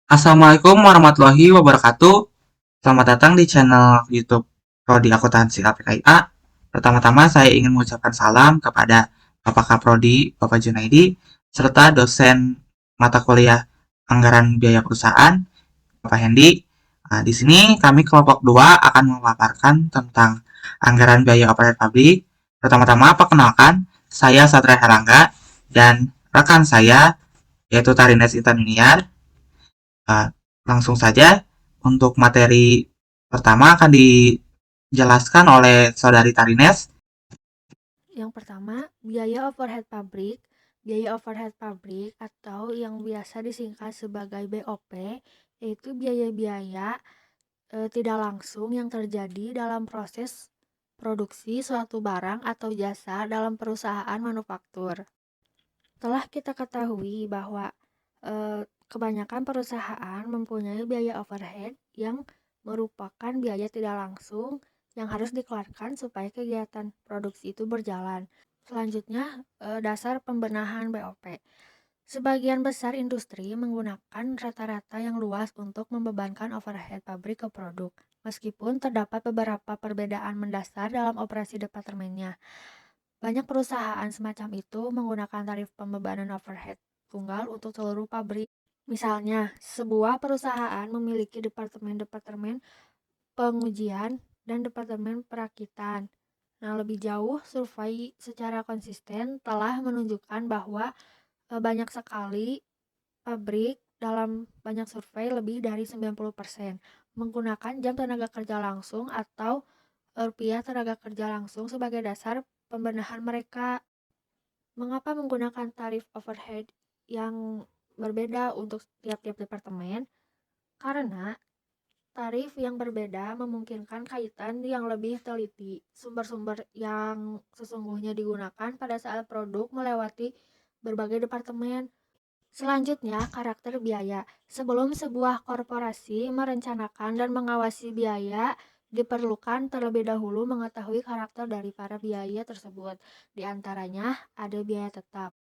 Assalamualaikum warahmatullahi wabarakatuh. Selamat datang di channel YouTube Prodi Akuntansi KPKIA. Pertama-tama saya ingin mengucapkan salam kepada Bapak Kaprodi, Bapak Junaidi, serta dosen mata kuliah Anggaran Biaya Perusahaan, Bapak Hendi. Nah, di sini kami kelompok 2 akan memaparkan tentang anggaran biaya operasional pabrik. Pertama-tama perkenalkan, saya Satria Herangga dan rekan saya yaitu Tarines Intan Yuniar. Nah, langsung saja untuk materi pertama akan dijelaskan oleh Saudari Tarines. Yang pertama, biaya overhead pabrik. Biaya overhead pabrik atau yang biasa disingkat sebagai BOP, yaitu biaya-biaya tidak langsung yang terjadi dalam proses produksi suatu barang atau jasa dalam perusahaan manufaktur. Telah kita ketahui bahwa kebanyakan perusahaan mempunyai biaya overhead yang merupakan biaya tidak langsung yang harus dikeluarkan supaya kegiatan produksi itu berjalan. Selanjutnya, dasar pembenahan BOP. Sebagian besar industri menggunakan rata-rata yang luas untuk membebankan overhead pabrik ke produk, meskipun terdapat beberapa perbedaan mendasar dalam operasi departemennya. Banyak perusahaan semacam itu menggunakan tarif pembebanan overhead tunggal untuk seluruh pabrik. Misalnya, sebuah perusahaan memiliki departemen-departemen pengujian dan departemen perakitan. Nah, lebih jauh, survei secara konsisten telah menunjukkan bahwa banyak sekali pabrik dalam banyak survei lebih dari 90% menggunakan jam tenaga kerja langsung atau rupiah tenaga kerja langsung sebagai dasar pembenahan mereka. Mengapa menggunakan tarif overhead yang berbeda untuk tiap-tiap departemen? Karena tarif yang berbeda memungkinkan kaitan yang lebih teliti. Sumber-sumber yang sesungguhnya digunakan pada saat produk melewati berbagai departemen. Selanjutnya, karakter biaya. Sebelum sebuah korporasi merencanakan dan mengawasi biaya, diperlukan terlebih dahulu mengetahui karakter dari para biaya tersebut. Di antaranya, ada biaya tetap.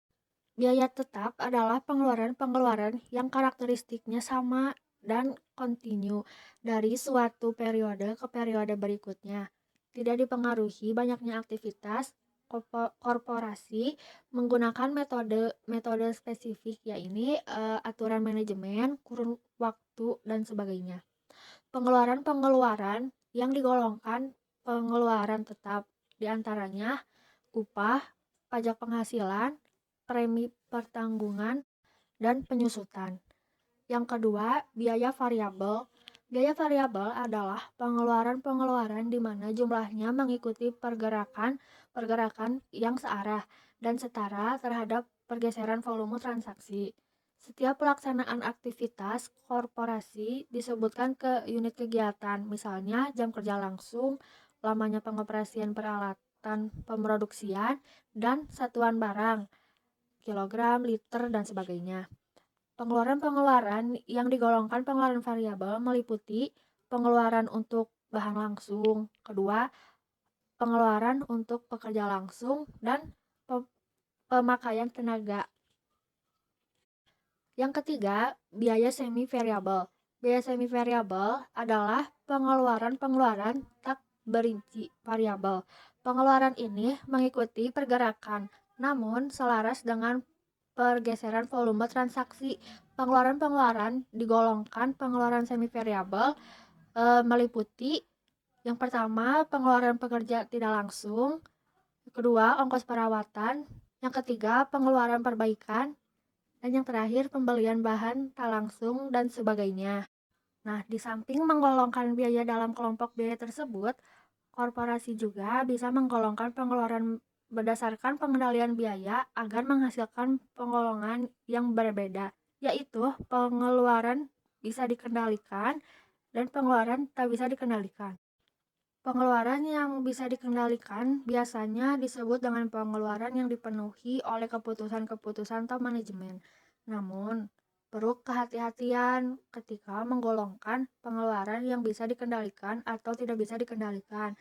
Biaya tetap adalah pengeluaran-pengeluaran yang karakteristiknya sama dan kontinu dari suatu periode ke periode berikutnya. Tidak dipengaruhi banyaknya aktivitas korporasi menggunakan metode spesifik, yaitu aturan manajemen, kurun waktu, dan sebagainya. Pengeluaran-pengeluaran yang digolongkan pengeluaran tetap diantaranya upah, pajak penghasilan, premi pertanggungan, dan penyusutan. Yang kedua, biaya variabel. Biaya variabel adalah pengeluaran-pengeluaran di mana jumlahnya mengikuti pergerakan yang searah dan setara terhadap pergeseran volume transaksi. Setiap pelaksanaan aktivitas korporasi disebutkan ke unit kegiatan, misalnya jam kerja langsung, lamanya pengoperasian peralatan pemroduksian, dan satuan barang, kilogram, liter, dan sebagainya. Pengeluaran-pengeluaran yang digolongkan pengeluaran variabel meliputi pengeluaran untuk bahan langsung, kedua, pengeluaran untuk pekerja langsung, dan pemakaian tenaga. Yang ketiga, biaya semi variabel. Biaya semi variabel adalah pengeluaran-pengeluaran tak berinci variabel. Pengeluaran ini mengikuti pergerakan, namun selaras dengan pergeseran volume transaksi. Pengeluaran-pengeluaran digolongkan pengeluaran semi variabel meliputi yang pertama pengeluaran pekerja tidak langsung, kedua ongkos perawatan, yang ketiga pengeluaran perbaikan, dan yang terakhir pembelian bahan tak langsung dan sebagainya. Nah, di samping menggolongkan biaya dalam kelompok biaya tersebut, korporasi juga bisa menggolongkan pengeluaran berdasarkan pengendalian biaya agar menghasilkan penggolongan yang berbeda, yaitu pengeluaran bisa dikendalikan dan pengeluaran tak bisa dikendalikan. Pengeluaran yang bisa dikendalikan biasanya disebut dengan pengeluaran yang dipenuhi oleh keputusan-keputusan top manajemen. Namun, perlu kehati-hatian ketika menggolongkan pengeluaran yang bisa dikendalikan atau tidak bisa dikendalikan,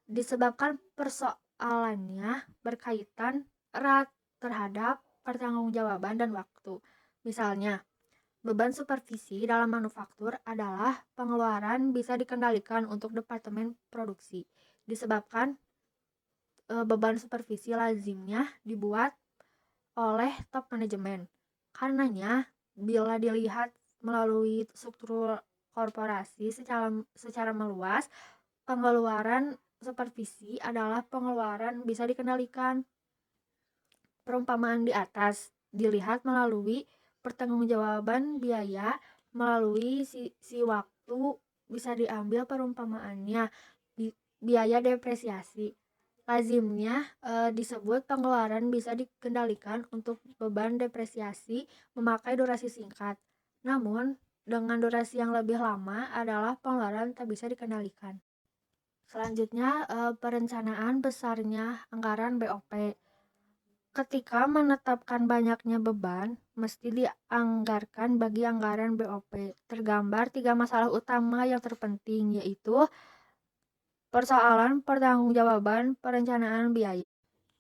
disebabkan persoalannya berkaitan erat terhadap pertanggungjawaban dan waktu. Misalnya, Beban supervisi dalam manufaktur adalah pengeluaran bisa dikendalikan untuk departemen produksi, disebabkan beban supervisi lazimnya dibuat oleh top manajemen. Karenanya, bila dilihat melalui struktur korporasi secara meluas, pengeluaran supervisi adalah pengeluaran bisa dikendalikan. Perumpamaan di atas dilihat melalui pertanggungjawaban biaya melalui si waktu bisa diambil perumpamaannya biaya depresiasi. Lazimnya disebut pengeluaran bisa dikendalikan untuk beban depresiasi memakai durasi singkat. Namun, dengan durasi yang lebih lama adalah pengeluaran tak bisa dikendalikan. Selanjutnya, perencanaan besarnya anggaran BOP. Ketika menetapkan banyaknya beban, mesti dianggarkan bagi anggaran BOP. Tergambar 3 masalah utama yang terpenting, yaitu persoalan pertanggungjawaban perencanaan biaya.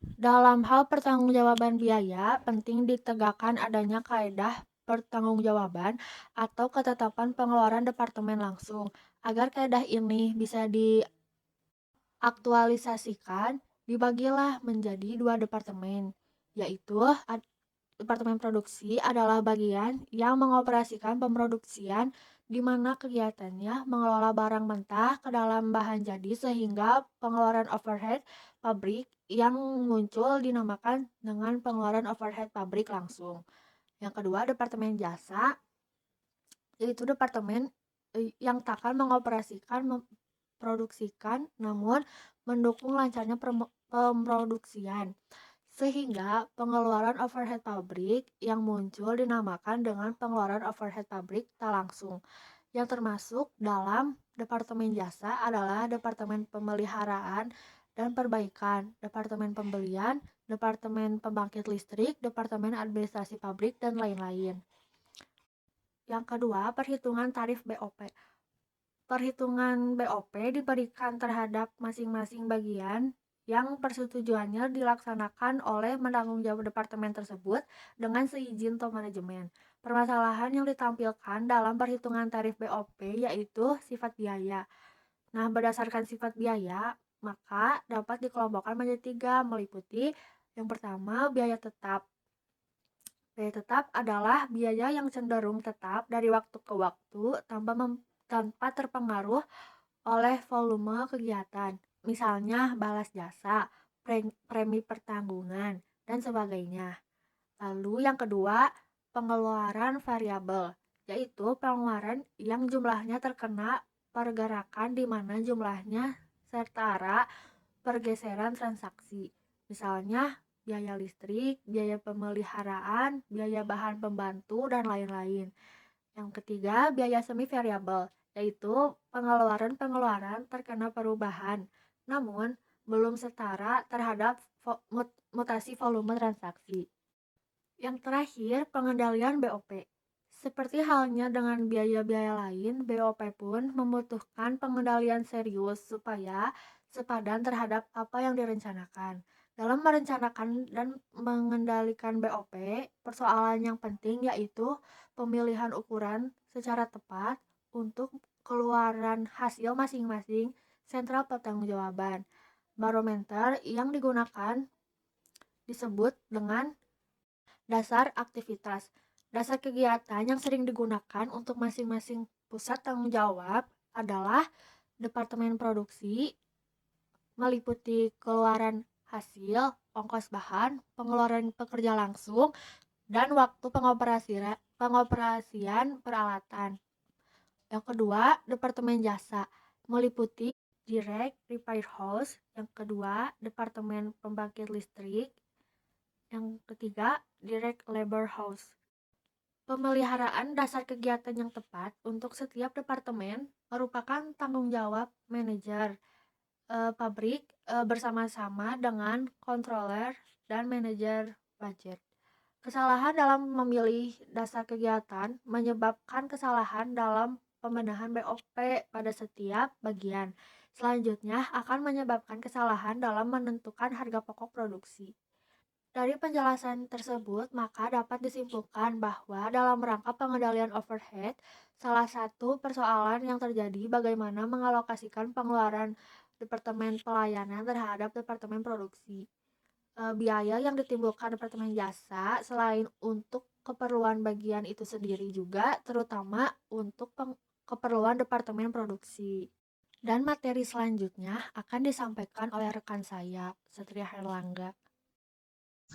Dalam hal pertanggungjawaban biaya, penting ditegakkan adanya kaedah pertanggungjawaban atau ketetapan pengeluaran departemen langsung. Agar kaedah ini bisa diaktualisasikan, dibagilah menjadi 2 departemen, yaitu Departemen Produksi adalah bagian yang mengoperasikan pemroduksian di mana kegiatannya mengelola barang mentah ke dalam bahan jadi sehingga pengeluaran overhead pabrik yang muncul dinamakan dengan pengeluaran overhead pabrik langsung. Yang kedua, Departemen Jasa, yaitu departemen yang tak akan mengoperasikan, memproduksikan, namun mendukung lancarnya pemroduksian. Sehingga pengeluaran overhead pabrik yang muncul dinamakan dengan pengeluaran overhead pabrik tak langsung. Yang termasuk dalam Departemen Jasa adalah Departemen Pemeliharaan dan Perbaikan, Departemen Pembelian, Departemen Pembangkit Listrik, Departemen Administrasi Pabrik, dan lain-lain. Yang kedua, perhitungan tarif BOP. Perhitungan BOP diberikan terhadap masing-masing bagian yang persetujuannya dilaksanakan oleh penanggung jawab departemen tersebut dengan seizin top manajemen. Permasalahan yang ditampilkan dalam perhitungan tarif BOP yaitu sifat biaya. Nah, berdasarkan sifat biaya, maka dapat dikelompokkan menjadi 3, meliputi yang pertama, biaya tetap. Biaya tetap adalah biaya yang cenderung tetap dari waktu ke waktu tanpa terpengaruh oleh volume kegiatan, misalnya balas jasa, premi pertanggungan, dan sebagainya. Lalu yang kedua, pengeluaran variabel, yaitu pengeluaran yang jumlahnya terkena pergerakan di mana jumlahnya setara pergeseran transaksi. Misalnya biaya listrik, biaya pemeliharaan, biaya bahan pembantu, dan lain-lain. Yang ketiga, biaya semi variabel, yaitu pengeluaran-pengeluaran terkena perubahan, namun belum setara terhadap mutasi volume transaksi. Yang terakhir, pengendalian BOP. Seperti halnya dengan biaya-biaya lain, BOP pun membutuhkan pengendalian serius supaya sepadan terhadap apa yang direncanakan. Dalam merencanakan dan mengendalikan BOP, persoalan yang penting yaitu pemilihan ukuran secara tepat untuk keluaran hasil masing-masing sentral pertanggungjawaban. Barometer yang digunakan disebut dengan dasar aktivitas. Dasar kegiatan yang sering digunakan untuk masing-masing pusat tanggung jawab adalah Departemen Produksi, meliputi keluaran hasil, ongkos bahan, pengeluaran pekerja langsung, dan waktu pengoperasian peralatan. Yang kedua, Departemen Jasa, meliputi Direct Repair House. Yang kedua, Departemen Pembangkit Listrik. Yang ketiga, Direct Labor House. Pemeliharaan dasar kegiatan yang tepat untuk setiap departemen merupakan tanggung jawab manajer pabrik bersama-sama dengan controller dan manajer budget. Kesalahan dalam memilih dasar kegiatan menyebabkan kesalahan dalam pembenahan BOP pada setiap bagian. Selanjutnya akan menyebabkan kesalahan dalam menentukan harga pokok produksi. Dari penjelasan tersebut, maka dapat disimpulkan bahwa dalam rangka pengendalian overhead, salah satu persoalan yang terjadi bagaimana mengalokasikan pengeluaran Departemen Pelayanan terhadap Departemen Produksi. Biaya yang ditimbulkan Departemen Jasa selain untuk keperluan bagian itu sendiri juga, terutama untuk keperluan Departemen Produksi. Dan materi selanjutnya akan disampaikan oleh rekan saya, Satria Herlangga.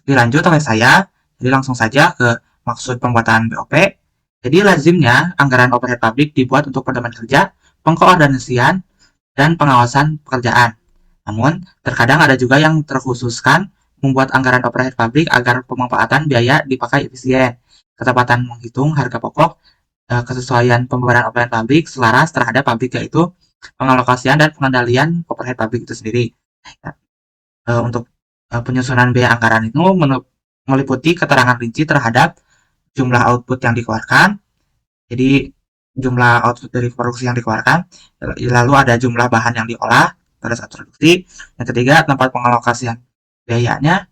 Dilanjut oleh saya, jadi langsung saja ke maksud pembuatan BOP. Jadi lazimnya anggaran overhead pabrik dibuat untuk pedoman kerja, pengkoordinasian, dan pengawasan pekerjaan. Namun, terkadang ada juga yang terkhususkan membuat anggaran overhead pabrik agar pemanfaatan biaya dipakai efisien, ketepatan menghitung harga pokok, kesesuaian pembebanan overhead pabrik selaras terhadap pabrik, yaitu pengalokasian dan pengendalian overhead pabrik itu sendiri. Untuk penyusunan biaya anggaran itu meliputi keterangan rinci terhadap jumlah output yang dikeluarkan, jadi jumlah output dari produksi yang dikeluarkan, lalu ada jumlah bahan yang diolah pada saat produksi, yang ketiga tempat pengalokasian biayanya,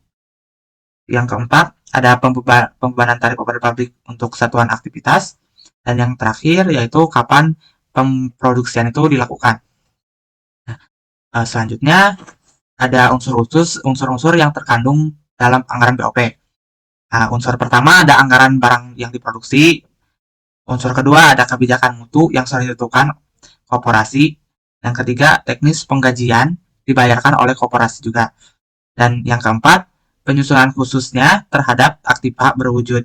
yang keempat ada pembebanan tarif overhead pabrik untuk satuan aktivitas, dan yang terakhir yaitu kapan pemproduksian itu dilakukan. Nah, selanjutnya ada unsur-unsur yang terkandung dalam anggaran BOP. Nah, unsur pertama ada anggaran barang yang diproduksi. Unsur kedua ada kebijakan mutu yang sering ditentukan korporasi. Yang ketiga, teknis penggajian dibayarkan oleh korporasi juga. Dan yang keempat, penyusunan khususnya terhadap aktiva berwujud.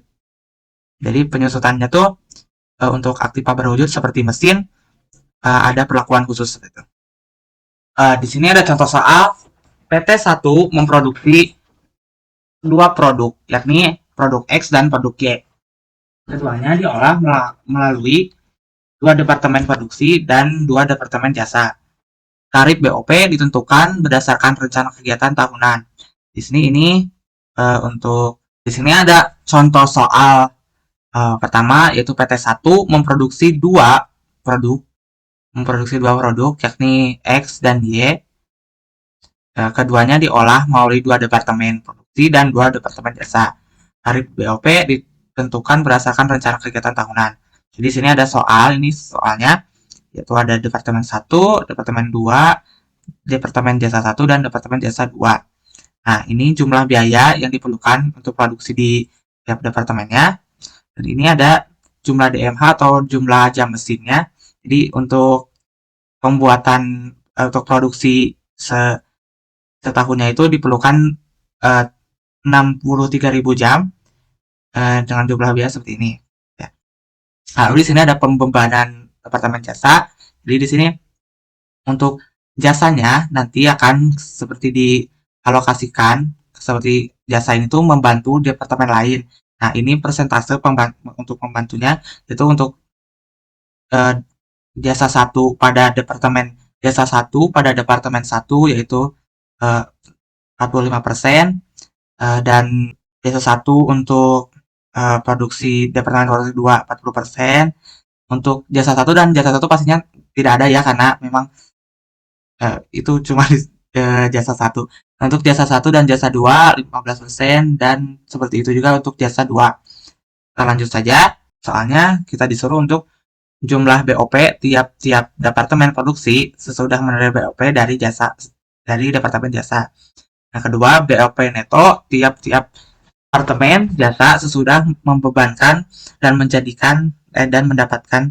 Jadi penyusunannya tuh untuk aktiva berwujud seperti mesin ada perlakuan khusus gitu. Di sini ada contoh soal PT1 memproduksi dua produk, yakni produk X dan produk Y. Keduanya diolah melalui dua departemen produksi dan dua departemen jasa. Tarif BOP ditentukan berdasarkan rencana kegiatan tahunan. Di sini di sini ada contoh soal pertama, yaitu PT1 memproduksi dua produk, yakni X dan Y. Keduanya diolah melalui dua departemen produksi dan dua departemen jasa. Tarif BOP ditentukan berdasarkan rencana kegiatan tahunan. Jadi di sini ada ini soalnya, yaitu ada departemen 1, departemen 2, departemen jasa 1, dan departemen jasa 2. Nah, ini jumlah biaya yang diperlukan untuk produksi di tiap departemennya. Dan ini ada jumlah DMH atau jumlah jam mesinnya. Jadi untuk pembuatan untuk produksi setahunnya itu diperlukan 63.000 jam dengan jumlah biaya seperti ini. Ya. Lalu di sini ada pembebanan departemen jasa. Jadi di sini untuk jasanya nanti akan seperti dialokasikan, seperti jasa ini tuh membantu departemen lain. Nah, ini persentase untuk membantunya itu untuk jasa satu pada departemen satu yaitu 45%, dan jasa satu untuk produksi departemen produksi 2 40%. Untuk jasa satu dan jasa satu pastinya tidak ada ya, karena memang itu cuma jasa satu. Untuk jasa satu dan jasa 2 15%, dan seperti itu juga untuk jasa 2. Kita lanjut saja, soalnya kita disuruh untuk jumlah BOP tiap-tiap departemen produksi sesudah menerima BOP dari departemen jasa. Yang kedua, BOP neto tiap-tiap departemen jasa sesudah membebankan dan mendapatkan.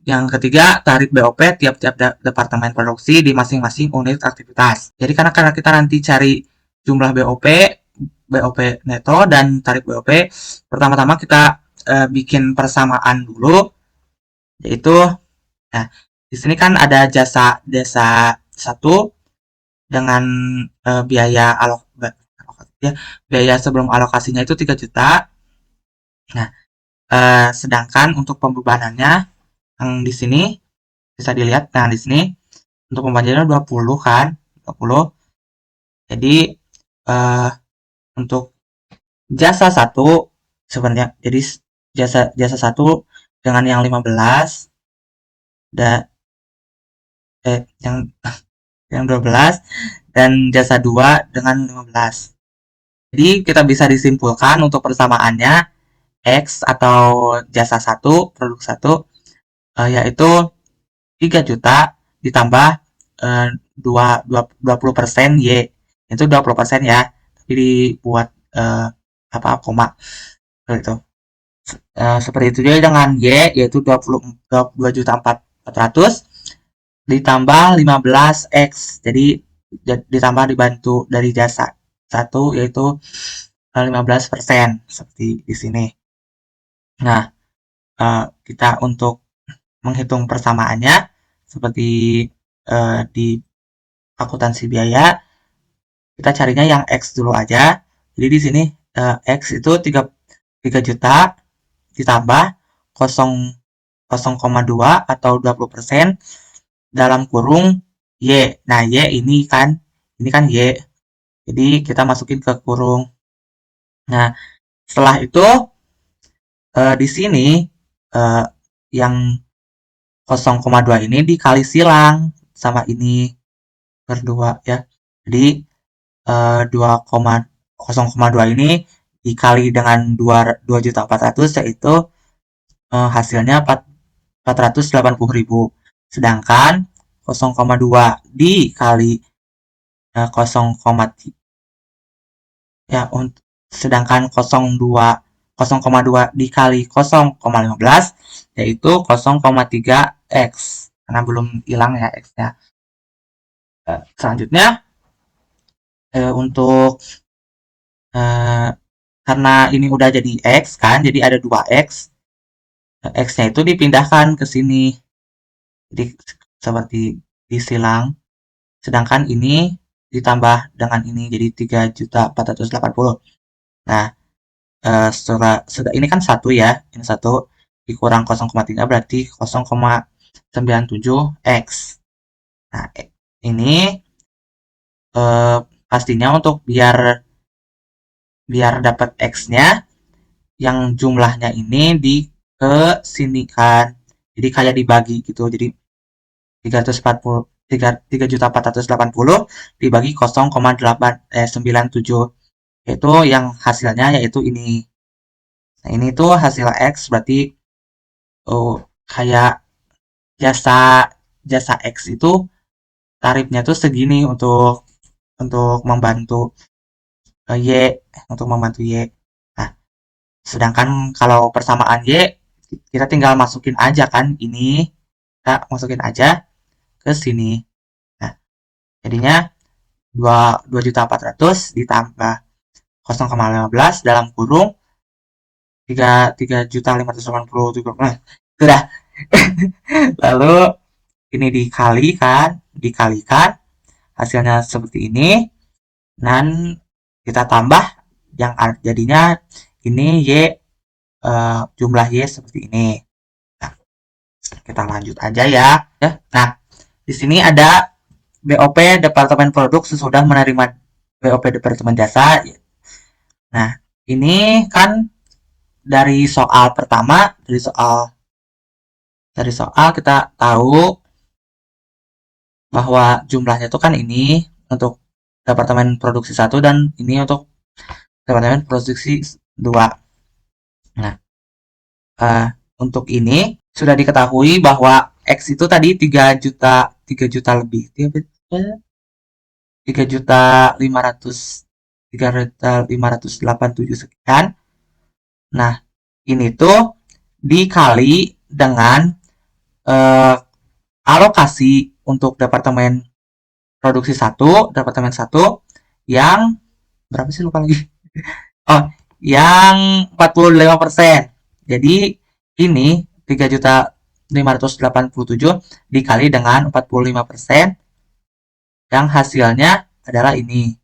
Yang ketiga, tarif BOP tiap-tiap departemen produksi di masing-masing unit aktivitas. Jadi karena kita nanti cari jumlah BOP neto dan tarif BOP, pertama-tama kita bikin persamaan dulu, yaitu nah di sini kan ada jasa 1 dengan biaya biaya sebelum alokasinya itu 3 juta. Nah, sedangkan untuk pembebanannya yang di sini bisa dilihat, nah di sini untuk pembayarannya 20 kan, 20. Jadi untuk jasa 1 sebenarnya, jadi jasa 1 dengan yang 15 dan yang yang 12 dan jasa 2 dengan 15. Jadi kita bisa disimpulkan untuk persamaannya X atau jasa 1, produk 1 yaitu 3 juta ditambah 20% Y. Itu 20% ya. Tapi dibuat koma gitu. Seperti itu juga dengan Y yaitu 2 juta 400 ditambah 15X. Jadi ditambah dibantu dari jasa 1 yaitu 15% seperti di sini. Nah, kita untuk menghitung persamaannya seperti di akuntansi biaya, kita carinya yang X dulu aja. Jadi di sini X itu 3 juta ditambah 0,2 atau 20% dalam kurung Y. Nah, ini kan Y. Jadi kita masukin ke kurung. Nah, setelah itu di sini yang 0,2 ini dikali silang sama ini berdua ya. Jadi 0,2 ini dikali dengan 2.400 yaitu hasilnya 480.000. Sedangkan 0,2 dikali 0,3 ya sedangkan 0,2 dikali 0,15 yaitu 0,3X karena belum hilang ya X-nya. Selanjutnya untuk karena ini udah jadi X kan, jadi ada 2X. X-nya itu dipindahkan ke sini. Jadi seperti disilang. Sedangkan ini ditambah dengan ini jadi 3.480. Nah, sudah ini kan 1 ya. Ini 1 dikurang 0,3 berarti 0,97X. Nah, ini pastinya untuk biar dapat X-nya yang jumlahnya ini ke sini kan. Jadi kayak dibagi gitu. Jadi 3.480 dibagi 0,97 yaitu yang hasilnya yaitu ini. Nah, ini tuh hasil X berarti kayak jasa X itu tarifnya tuh segini untuk membantu Y. Nah, sedangkan kalau persamaan Y kita tinggal masukin aja kan ini, kita masukin aja ke sini. Nah, jadinya 2.400 ditambah 0,15 dalam kurung 3.580. Nah, sudah. Lalu ini dikalikan hasilnya seperti ini dan kita tambah yang jadinya ini Y jumlah Y seperti ini. Nah, kita lanjut aja ya. Nah, di sini ada BOP Departemen Produk sesudah menerima BOP Departemen Jasa. Nah, ini kan dari soal pertama, dari soal kita tahu bahwa jumlahnya itu kan ini untuk Departemen Produksi 1 dan ini untuk Departemen Produksi 2. Nah, untuk ini sudah diketahui bahwa X itu tadi 3 juta lebih. 3.587 sekian. Nah, ini tuh dikali dengan alokasi untuk Departemen Produksi 1, Departemen 1 yang berapa sih lupa lagi. Oh, yang 45%. Jadi ini 3.587 dikali dengan 45% yang hasilnya adalah ini.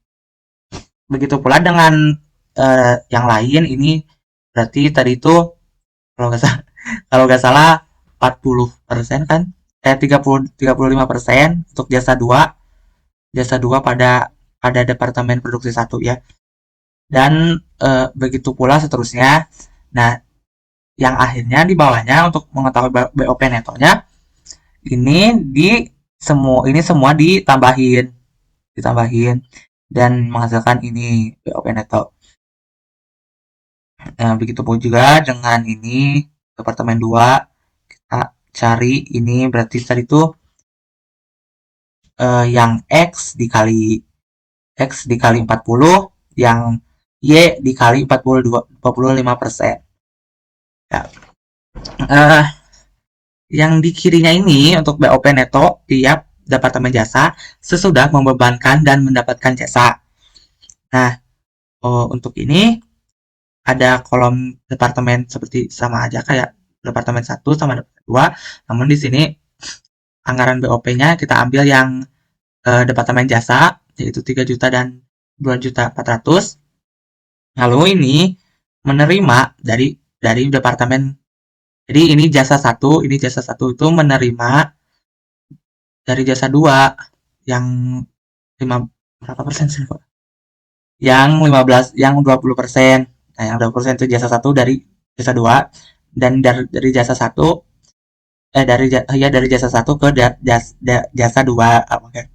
Begitu pula dengan yang lain ini berarti tadi itu kalau nggak salah 40% kan 35% untuk jasa 2 pada Departemen Produksi 1 ya. Dan begitu pula seterusnya. Nah, yang akhirnya di bawahnya untuk mengetahui BOP netonya ini semua ditambahin dan menghasilkan ini BOP neto. Nah, begitu pun juga dengan ini departemen 2, kita cari ini berarti tadi itu yang X dikali 40, yang Y dikali 45%. Ya. Yang di kirinya ini untuk BOP neto tiap departemen jasa sesudah membebankan dan mendapatkan jasa. Nah, untuk ini ada kolom departemen seperti sama aja kayak departemen 1 sama departemen 2, namun di sini anggaran BOP-nya kita ambil yang departemen jasa yaitu 3 juta dan 2.400.000. Lalu ini menerima dari departemen, jadi ini jasa 1 itu menerima dari jasa 2 yang 5 berapa persen sih Pak? Yang 20%. Nah, yang 20% itu jasa 1 dari jasa 2 dan dari jasa 1 dari jasa 1 ke jasa 2 oke.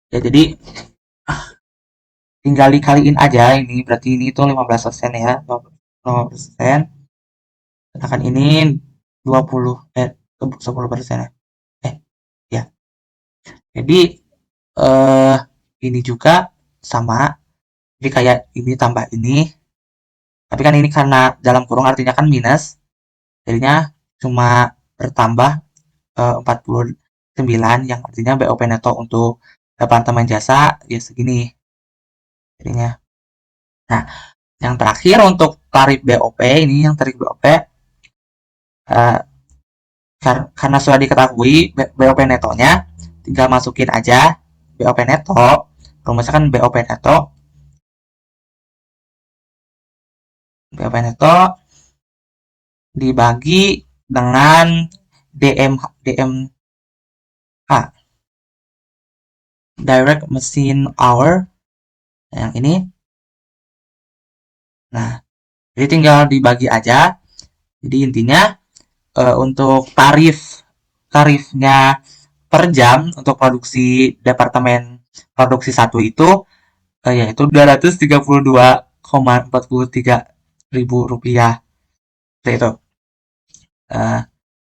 Ya, jadi tinggal dikaliin aja ini berarti ini tuh 15% ya. 15%. Sedangkan ini 10% ya. Ya. Jadi ini juga sama. Jadi kayak ini tambah ini. Tapi kan ini karena dalam kurung artinya kan minus. Jadinya cuma bertambah 49 yang artinya BOP neto untuk departemen jasa ya segini jadinya. Nah, yang terakhir untuk tarif BOP ini yang tarif BOP karena sudah diketahui BOP netonya tinggal masukin aja BOP neto. Rumusnya kan BOP neto dibagi dengan DMH direct machine hour yang ini. Nah, jadi tinggal dibagi aja. Jadi intinya untuk tarifnya per jam untuk produksi departemen produksi 1 itu yaitu Rp232,43.000. Seperti itu.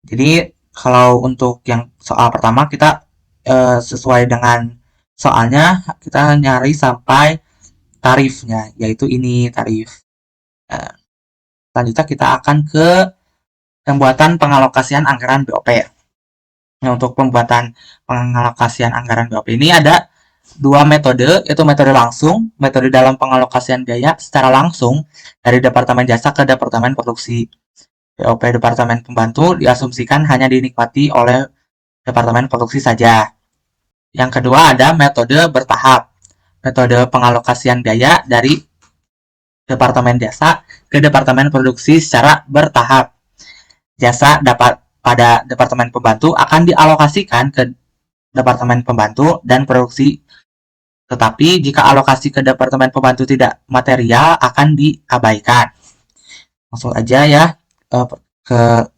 Jadi kalau untuk yang soal pertama kita sesuai dengan soalnya kita nyari sampai tarifnya, yaitu ini tarif. Selanjutnya kita akan ke pembuatan pengalokasian anggaran BOP. Nah, untuk pembuatan pengalokasian anggaran BOP ini ada dua metode, yaitu metode langsung, metode dalam pengalokasian biaya secara langsung dari Departemen Jasa ke Departemen Produksi. BOP Departemen Pembantu diasumsikan hanya dinikmati oleh Departemen Produksi saja. Yang kedua ada metode bertahap, metode pengalokasian biaya dari Departemen Jasa ke Departemen Produksi secara bertahap. Jasa pada Departemen Pembantu akan dialokasikan ke Departemen Pembantu dan Produksi. Tetapi jika alokasi ke Departemen Pembantu tidak material akan diabaikan. Langsung aja ya ke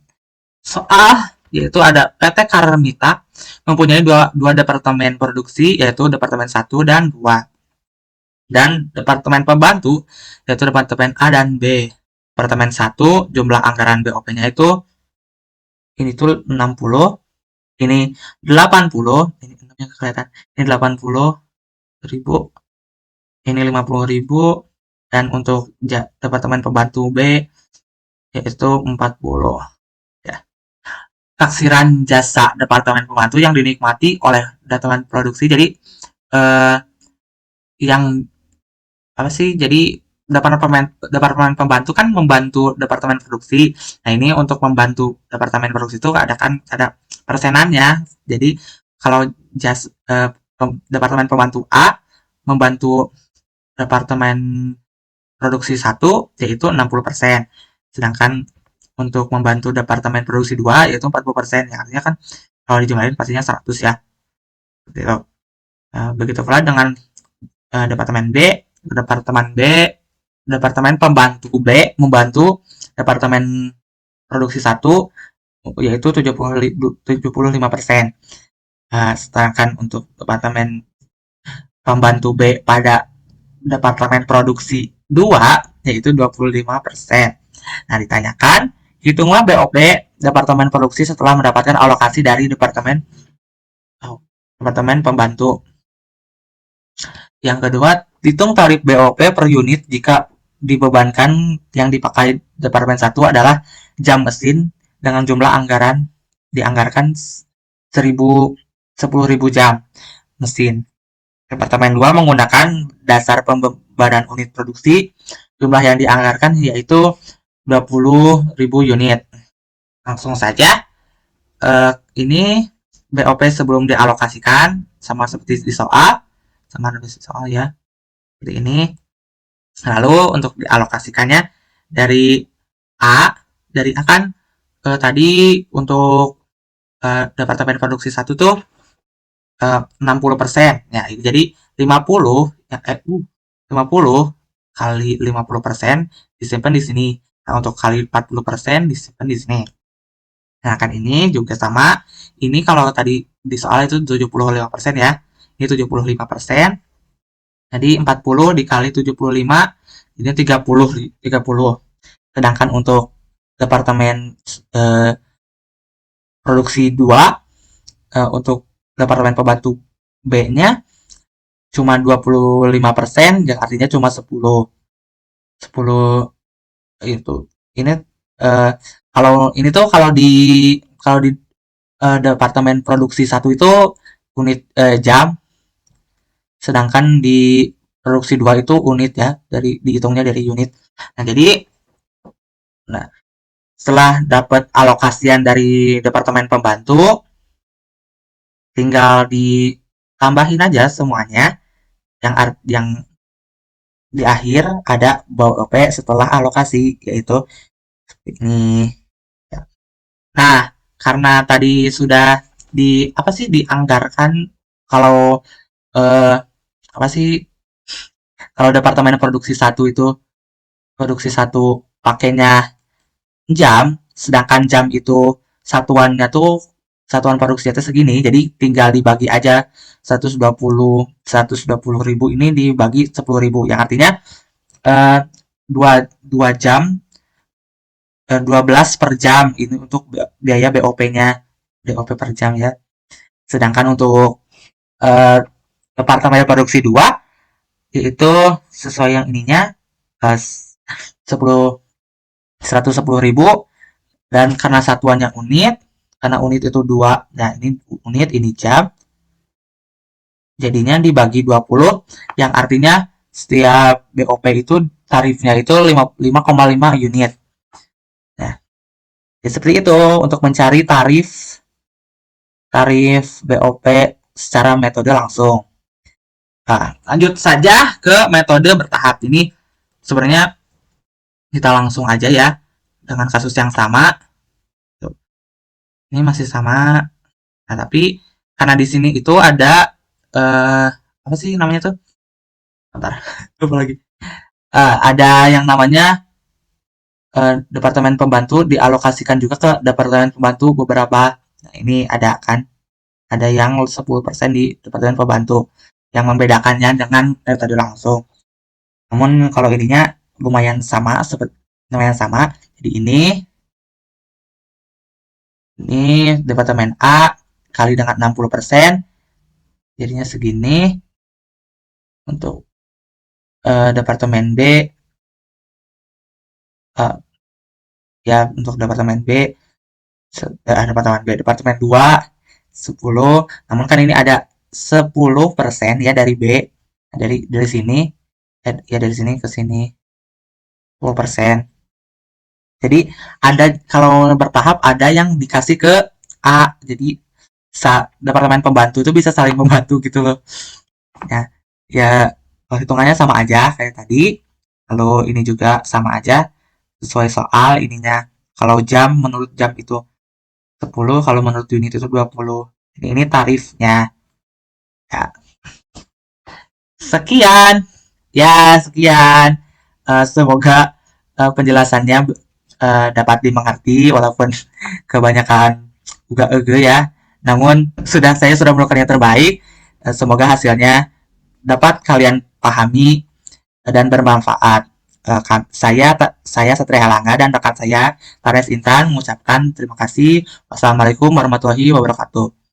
soal, yaitu ada PT Karmita mempunyai dua departemen produksi, yaitu Departemen 1 dan 2. Dan Departemen Pembantu, yaitu Departemen A dan B. Departemen 1, jumlah anggaran BOP-nya itu ini tuh 60, ini 80, ini namanya kelihatan, ini 80.000, ini 50.000, dan untuk Departemen Pembantu B yaitu 40. Ya. Taksiran jasa Departemen Pembantu yang dinikmati oleh Departemen Produksi. Jadi yang apa sih? Jadi Departemen Pembantu kan membantu Departemen Produksi. Nah, ini untuk membantu Departemen Produksi itu ada persenannya. Jadi kalau Departemen Pembantu A membantu Departemen Produksi 1 yaitu 60%. Sedangkan untuk membantu Departemen Produksi 2 yaitu 40%. Ya, artinya kan kalau dijumlahin pastinya 100 ya. Begitu pula dengan Departemen Pembantu B membantu Departemen Produksi 1 yaitu 75%. Sedangkan untuk departemen pembantu B pada departemen produksi 2 yaitu 25%. Nah, ditanyakan, hitunglah BOP departemen produksi setelah mendapatkan alokasi dari departemen pembantu. Yang kedua, hitung tarif BOP per unit jika dibebankan yang dipakai departemen 1 adalah jam mesin dengan jumlah dianggarkan 10.000 jam mesin. Departemen 2 menggunakan dasar pembebanan unit produksi, jumlah yang dianggarkan yaitu 20.000 unit. Langsung saja, ini BOP sebelum dialokasikan sama seperti di soal, sama nulis di soal ya, seperti ini. Lalu untuk dialokasikannya dari dari A kan tadi untuk departemen produksi 1 tuh 60%. Ya, jadi 50 50 kali 50% disimpan di sini. Nah, untuk kali 40% disimpan di sini. Nah, kan ini juga sama. Ini kalau tadi di soal itu 75% ya. Ini 75%. Jadi 40 dikali 75 ini 30. Sedangkan untuk departemen produksi 2 untuk departemen pembantu B-nya cuma 25%, yang artinya cuma 10 itu. Ini kalau ini tuh kalau di departemen produksi 1 itu unit jam, sedangkan di produksi 2 itu unit ya, dihitungnya dari unit. Nah, jadi setelah dapat alokasian dari departemen pembantu, tinggal ditambahin aja semuanya yang di akhir ada BOP setelah alokasi, yaitu ini. Nah, karena tadi sudah dianggarkan kalau apa sih, kalau departemen produksi 1 itu produksi 1 pakainya jam, sedangkan jam itu satuannya tuh satuan produksinya itu segini, jadi tinggal dibagi aja 120 ribu ini dibagi 10.000, yang artinya 2 jam 12 per jam ini untuk biaya BOP-nya, BOP per jam ya. Sedangkan untuk departemen produksi 2 yaitu sesuai yang ininya 110.000, dan karena satuannya unit, karena unit itu 2, nah ini unit, ini jam, jadinya dibagi 20, yang artinya setiap BOP itu tarifnya itu 5,5 unit. Nah, ya seperti itu untuk mencari tarif BOP secara metode langsung. Nah, lanjut saja ke metode bertahap. Ini sebenarnya kita langsung aja ya dengan kasus yang sama. Ini masih sama. Nah, tapi karena di sini itu ada apa sih namanya tuh? Bentar, lupa lagi. Ada yang namanya departemen pembantu dialokasikan juga ke departemen pembantu beberapa. Nah, ini ada kan? Ada yang 10% di departemen pembantu, yang membedakannya dengan metode langsung. Namun kalau ininya lumayan sama, Jadi ini departemen A kali dengan 60%, jadinya segini. Untuk departemen B, ya untuk departemen B, departemen 2 10, namun kan ini ada 10% ya dari B, dari sini ya, dari sini ke sini 10%. Jadi ada, kalau bertahap ada yang dikasih ke A, jadi departemen pembantu itu bisa saling membantu gitu loh ya. Ya hitungannya sama aja kayak tadi, kalau ini juga sama aja sesuai soal ininya. Kalau jam, menurut jam itu 10, kalau menurut unit itu 20. Ini tarifnya ya. Sekian. Semoga penjelasannya dapat dimengerti walaupun kebanyakan uga ege ya. Namun saya sudah melakukan yang terbaik. Semoga hasilnya dapat kalian pahami dan bermanfaat. Saya Satria Halangga dan rekan saya Tares Intan mengucapkan terima kasih. Wassalamualaikum warahmatullahi wabarakatuh.